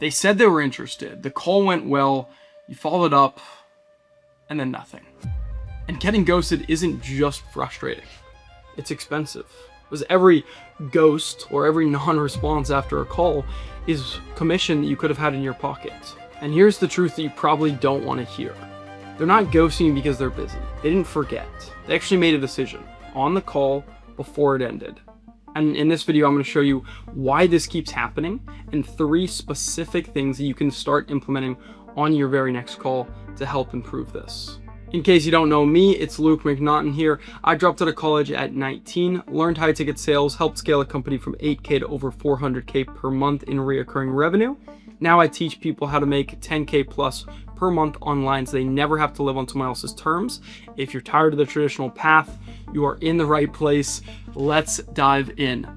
They said they were interested. The call went well. You followed up, and then nothing. And getting ghosted isn't just frustrating. It's expensive. Because every ghost or every non-response after a call is commission that you could have had in your pocket. And here's the truth that you probably don't want to hear. They're not ghosting because they're busy. They didn't forget. They actually made a decision on the call before it ended. And in this video, I'm going to show you why this keeps happening and 3 specific things that you can start implementing on your very next call to help improve this. In case you don't know me, it's Luke McNaughton here. I dropped out of college at 19, learned high ticket sales, helped scale a company from 8K to over 400K per month in recurring revenue. Now I teach people how to make 10K plus per month online so they never have to live on someone else's terms. If you're tired of the traditional path, you are in the right place. Let's dive in.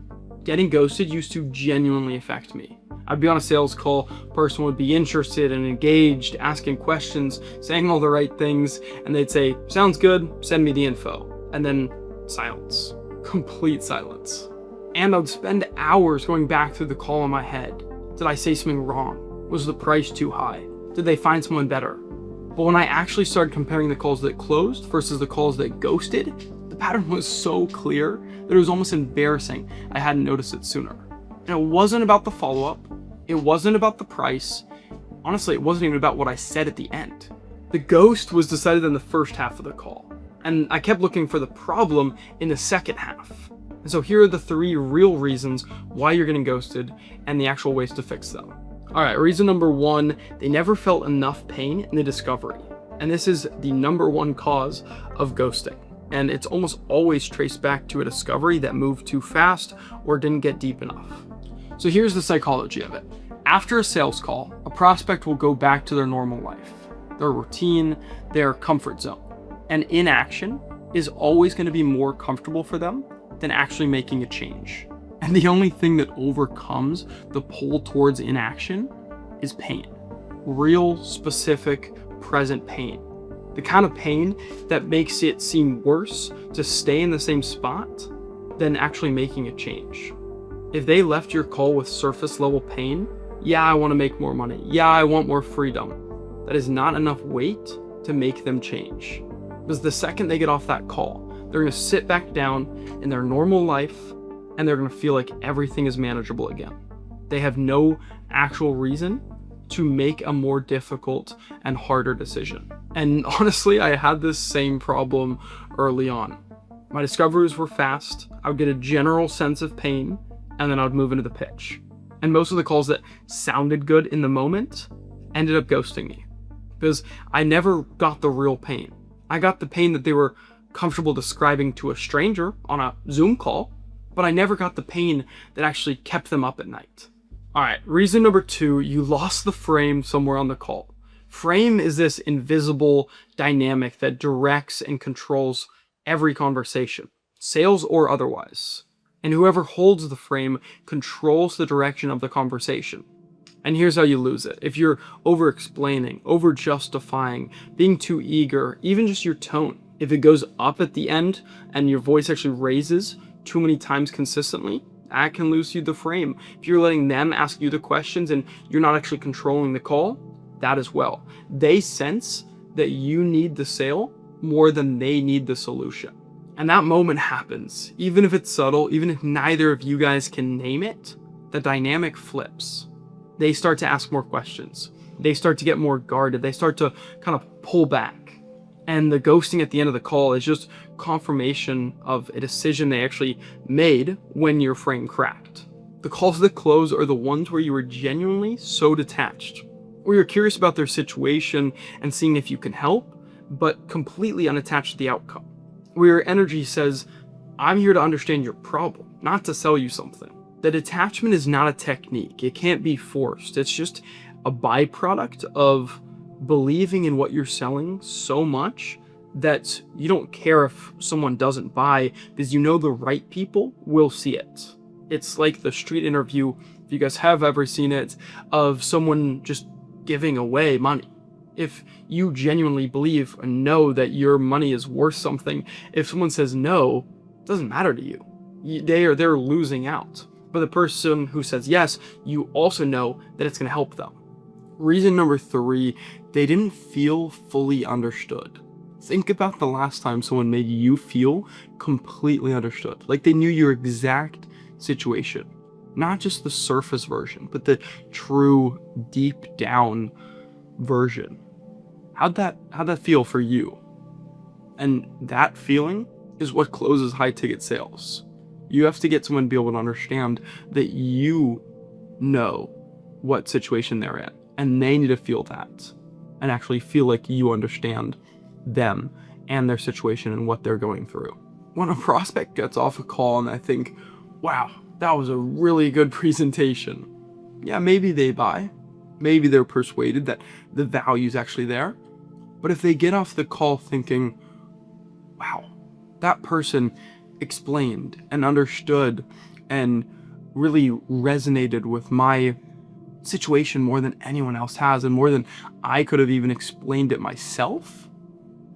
Getting ghosted used to genuinely affect me. I'd be on a sales call, person would be interested and engaged, asking questions, saying all the right things, and they'd say, sounds good, send me the info. And then silence, complete silence. And I'd spend hours going back through the call in my head. Did I say something wrong? Was the price too high? Did they find someone better? But when I actually started comparing the calls that closed versus the calls that ghosted, the pattern was so clear that it was almost embarrassing I hadn't noticed it sooner. And it wasn't about the follow-up. It wasn't about the price. Honestly, it wasn't even about what I said at the end. The ghost was decided in the first half of the call. And I kept looking for the problem in the second half. And so here are the 3 real reasons why you're getting ghosted and the actual ways to fix them. All right, reason number 1, they never felt enough pain in the discovery. And this is the number 1 cause of ghosting. And it's almost always traced back to a discovery that moved too fast or didn't get deep enough. So here's the psychology of it. After a sales call, a prospect will go back to their normal life, their routine, their comfort zone. And inaction is always going to be more comfortable for them than actually making a change. And the only thing that overcomes the pull towards inaction is pain. Real, specific, present pain. The kind of pain that makes it seem worse to stay in the same spot than actually making a change. If they left your call with surface level pain, yeah, I want to make more money. Yeah, I want more freedom. That is not enough weight to make them change. Because the second they get off that call, they're going to sit back down in their normal life and they're going to feel like everything is manageable again. They have no actual reason to make a more difficult and harder decision. And honestly, I had this same problem early on. My discoveries were fast. I would get a general sense of pain and then I would move into the pitch. And most of the calls that sounded good in the moment ended up ghosting me because I never got the real pain. I got the pain that they were comfortable describing to a stranger on a Zoom call, but I never got the pain that actually kept them up at night. All right, reason number 2, you lost the frame somewhere on the call. Frame is this invisible dynamic that directs and controls every conversation, sales or otherwise. And whoever holds the frame controls the direction of the conversation. And here's how you lose it. If you're over-explaining, over-justifying, being too eager, even just your tone, if it goes up at the end and your voice actually raises too many times consistently, that can lose you the frame. If you're letting them ask you the questions and you're not actually controlling the call, that as well. They sense that you need the sale more than they need the solution. And that moment happens, even if it's subtle, even if neither of you guys can name it, the dynamic flips. They start to ask more questions. They start to get more guarded. They start to kind of pull back. And the ghosting at the end of the call is just confirmation of a decision they actually made when your frame cracked. The calls that close are the ones where you were genuinely so detached, where you're curious about their situation and seeing if you can help, but completely unattached to the outcome. Where your energy says, I'm here to understand your problem, not to sell you something. The detachment is not a technique. It can't be forced. It's just a byproduct of believing in what you're selling so much that you don't care if someone doesn't buy because you know the right people will see it. It's like the street interview, if you guys have ever seen it, of someone just giving away money. If you genuinely believe and know that your money is worth something, if someone says no, it doesn't matter to you. They're losing out. But the person who says yes, you also know that it's going to help them. Reason number 3, they didn't feel fully understood. Think about the last time someone made you feel completely understood. Like they knew your exact situation. Not just the surface version, but the true deep down version. How'd that feel for you? And that feeling is what closes high ticket sales. You have to get someone to be able to understand that you know what situation they're in, and they need to feel that and actually feel like you understand them and their situation and what they're going through. When a prospect gets off a call and I think, wow, that was a really good presentation. Yeah, maybe they buy. Maybe they're persuaded that the value's actually there. But if they get off the call thinking, wow, that person explained and understood and really resonated with my situation more than anyone else has and more than I could have even explained it myself,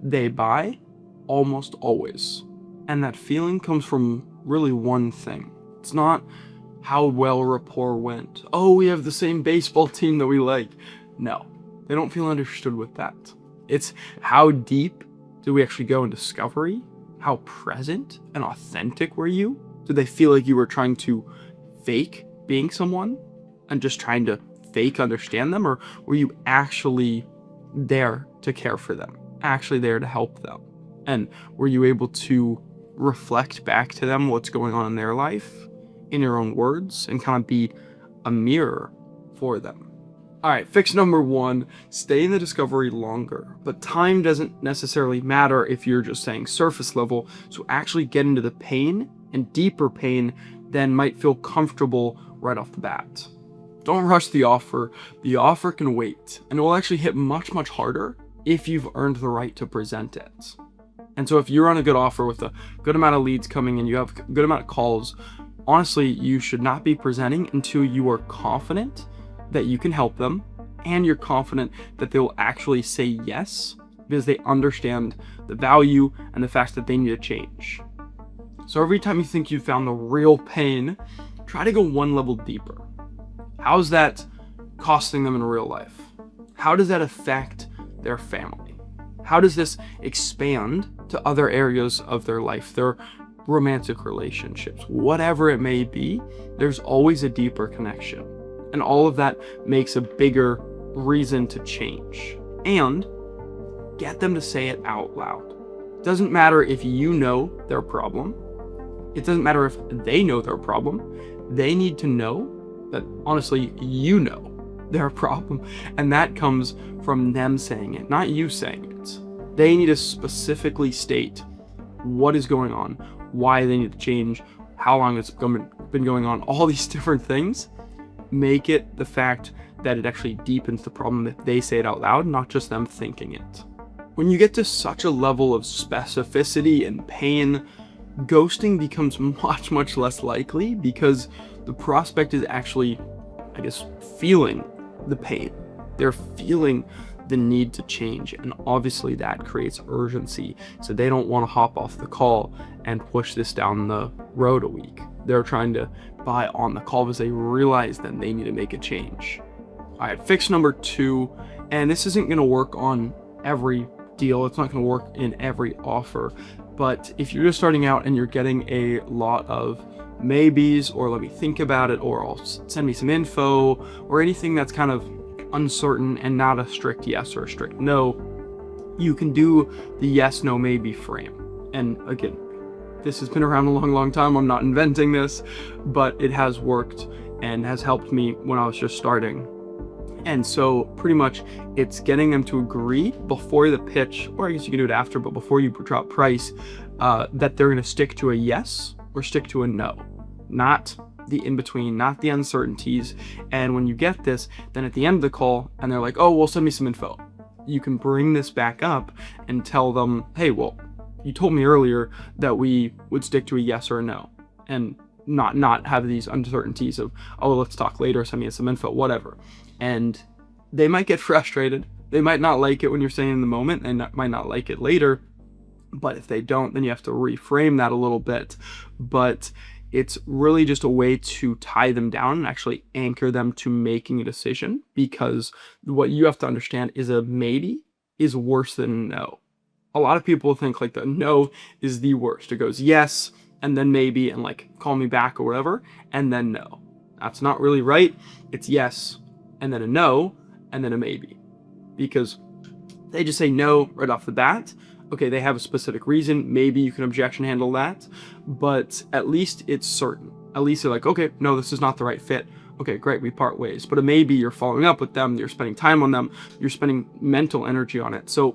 they buy almost always. And that feeling comes from really one thing. It's not how well rapport went. Oh, we have the same baseball team that we like. No, they don't feel understood with that. It's how deep did we actually go in discovery? How present and authentic were you? Did they feel like you were trying to fake being someone and just trying to fake understand them? Or were you actually there to care for them? Actually there to help them? And were you able to reflect back to them what's going on in their life in your own words and kind of be a mirror for them? All right, fix number 1, stay in the discovery longer. But time doesn't necessarily matter if you're just saying surface level, so actually get into the pain and deeper pain than might feel comfortable right off the bat. Don't rush the offer. The offer can wait, and it will actually hit much, much harder if you've earned the right to present it. And so if you're on a good offer with a good amount of leads coming in, you have a good amount of calls, honestly, you should not be presenting until you are confident that you can help them and you're confident that they will actually say yes because they understand the value and the fact that they need to change. So every time you think you found the real pain, try to go one level deeper. How's that costing them in real life? How does that affect their family? How does this expand to other areas of their life, their romantic relationships, whatever it may be? There's always a deeper connection. And all of that makes a bigger reason to change. And get them to say it out loud. It doesn't matter if you know their problem. It doesn't matter if they know their problem. They need to know that, honestly, you know their problem. And that comes from them saying it, not you saying it. They need to specifically state what is going on, why they need to change, how long it's been going on, all these different things. Make it the fact that it actually deepens the problem if they say it out loud, not just them thinking it. When you get to such a level of specificity and pain, ghosting becomes much, much less likely because the prospect is actually, feeling the pain. They're feeling the need to change, and obviously that creates urgency, so they don't want to hop off the call and push this down the road a week. They're trying to buy on the call because they realize that they need to make a change. All right, fix number 2, and this isn't going to work on every deal. It's not going to work in every offer, but if you're just starting out and you're getting a lot of maybes or let me think about it or I'll send me some info or anything that's kind of uncertain and not a strict yes or a strict no, you can do the yes, no, maybe frame. And again, this has been around a long, long time. I'm not inventing this, but it has worked and has helped me when I was just starting. And so pretty much it's getting them to agree before the pitch, or I guess you can do it after, but before you drop price, that they're going to stick to a yes or stick to a no, not the in-between, not the uncertainties. And when you get this, then at the end of the call, and they're like, oh, well, send me some info. You can bring this back up and tell them, hey, well, you told me earlier that we would stick to a yes or a no, and not have these uncertainties of, oh, let's talk later, send me some info, whatever. And they might get frustrated. They might not like it when you're saying in the moment and might not like it later. But if they don't, then you have to reframe that a little bit. But It's really just a way to tie them down and actually anchor them to making a decision, because what you have to understand is a maybe is worse than no. A lot of people think like the no is the worst. It goes yes, and then maybe, and like call me back or whatever, and then no. That's not really right. It's yes, and then a no, and then a maybe. Because they just say no right off the bat. Okay, they have a specific reason. Maybe you can objection handle that, but at least it's certain. At least they're like, okay, no, this is not the right fit. Okay, great, we part ways. But a maybe, you're following up with them, you're spending time on them, you're spending mental energy on it. So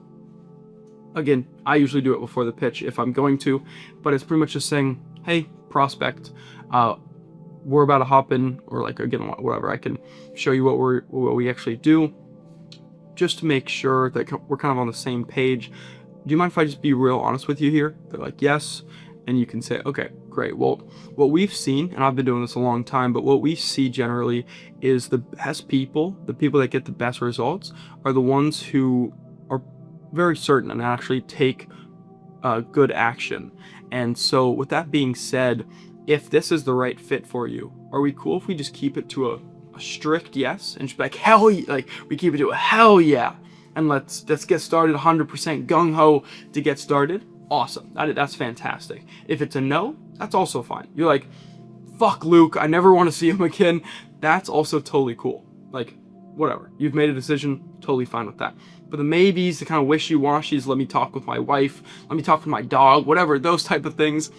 again, I usually do it before the pitch if I'm going to, but it's pretty much just saying, hey, prospect, we're about to hop in, or like, again, whatever, I can show you what we actually do, just to make sure that we're kind of on the same page. Do you mind if I just be real honest with you here? They're like, yes. And you can say, okay, great. Well, what we've seen, and I've been doing this a long time, but what we see generally is the best people, the people that get the best results, are the ones who are very certain and actually take good action. And so with that being said, if this is the right fit for you, are we cool if we just keep it to a strict yes, and just be like, hell yeah, like we keep it to a hell yeah, and let's get started 100% gung-ho to get started? Awesome. That's fantastic. If it's a no, that's also fine. You're like, fuck Luke, I never want to see him again. That's also totally cool. Like, whatever. You've made a decision, totally fine with that. But the maybes, the kind of wishy-washies, let me talk with my wife, let me talk with my dog, whatever, those type of things,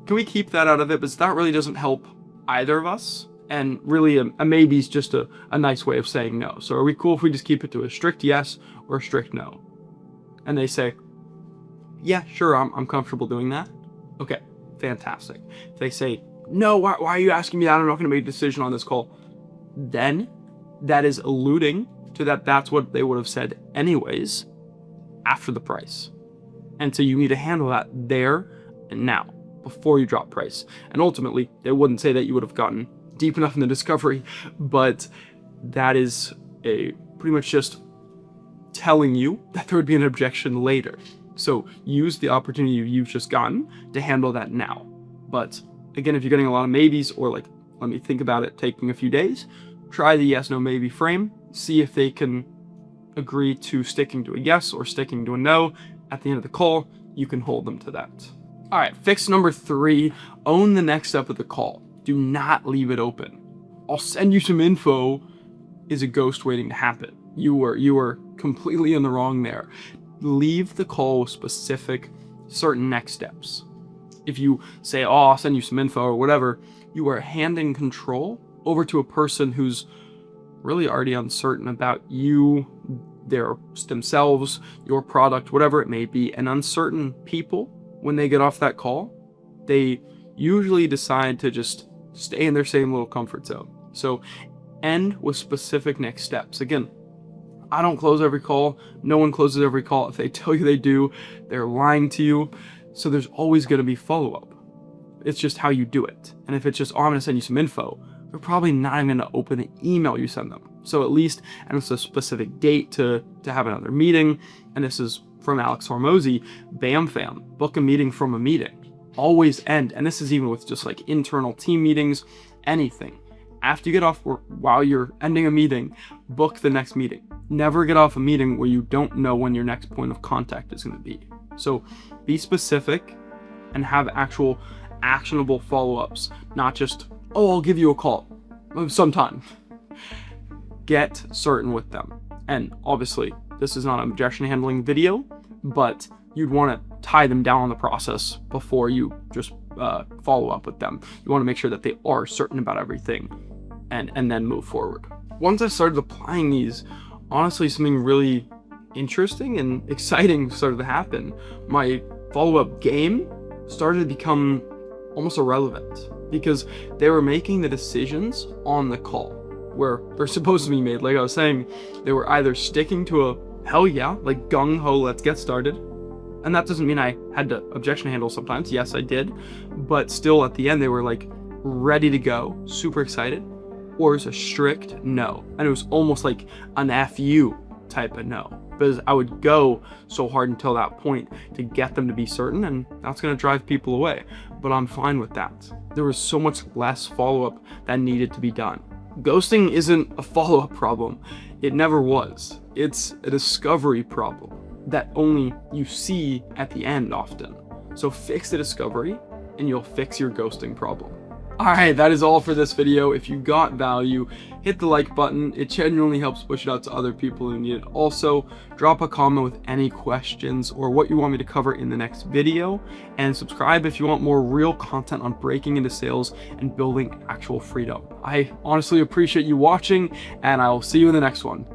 can we keep that out of it? Because that really doesn't help either of us. And really, a maybe is just a nice way of saying no. So are we cool if we just keep it to a strict yes or a strict no? And they say, yeah, sure, I'm comfortable doing that. Okay, fantastic. If they say, no, why are you asking me that? I'm not going to make a decision on this call. Then that is alluding to that's what they would have said anyways after the price. And so you need to handle that there and now before you drop price. And ultimately, they wouldn't say that you would have gotten deep enough in the discovery, but that is pretty much just telling you that there would be an objection later. So use the opportunity you've just gotten to handle that now. But again, if you're getting a lot of maybes, or like, let me think about it, taking a few days, try the yes, no, maybe frame, see if they can agree to sticking to a yes or sticking to a no. At the end of the call, you can hold them to that. All right, fix number 3, own the next step of the call. Do not leave it open. I'll send you some info is a ghost waiting to happen. You were completely in the wrong there. Leave the call with specific, certain next steps. If you say, oh, I'll send you some info or whatever, you are handing control over to a person who's really already uncertain about you, themselves, your product, whatever it may be. And uncertain people, when they get off that call, they usually decide to just stay in their same little comfort zone. So end with specific next steps. Again, I don't close every call. No one closes every call. If they tell you they do, they're lying to you. So there's always going to be follow-up. It's just how you do it. And if it's just, oh, I'm going to send you some info, they're probably not even going to open the email you send them. So at least, and it's a specific date to have another meeting. And this is from Alex Hormozi, BAM fam, book a meeting from a meeting. Always end, and this is even with just like internal team meetings, anything. After you get off work, while you're ending a meeting, book the next meeting. Never get off a meeting where you don't know when your next point of contact is going to be. So be specific and have actual actionable follow-ups, not just, oh, I'll give you a call sometime. Get certain with them. And obviously, this is not an objection handling video, but you'd want to tie them down on the process before you just follow up with them. You want to make sure that they are certain about everything and then move forward. Once I started applying these, honestly, something really interesting and exciting started to happen. My follow-up game started to become almost irrelevant because they were making the decisions on the call where they're supposed to be made. Like I was saying, they were either sticking to a hell yeah, like gung-ho, let's get started. And that doesn't mean I had to objection handle sometimes. Yes, I did. But still at the end, they were like ready to go, super excited. Or it's a strict no. And it was almost like an FU type of no. Because I would go so hard until that point to get them to be certain, and that's going to drive people away. but I'm fine with that. There was so much less follow-up that needed to be done. Ghosting isn't a follow-up problem. It never was. It's a discovery problem that only you see at the end often. So fix the discovery and you'll fix your ghosting problem. Alright, that is all for this video. If you got value, hit the like button. It genuinely helps push it out to other people who need it. Also, drop a comment with any questions or what you want me to cover in the next video. And subscribe if you want more real content on breaking into sales and building actual freedom. I honestly appreciate you watching, and I will see you in the next one.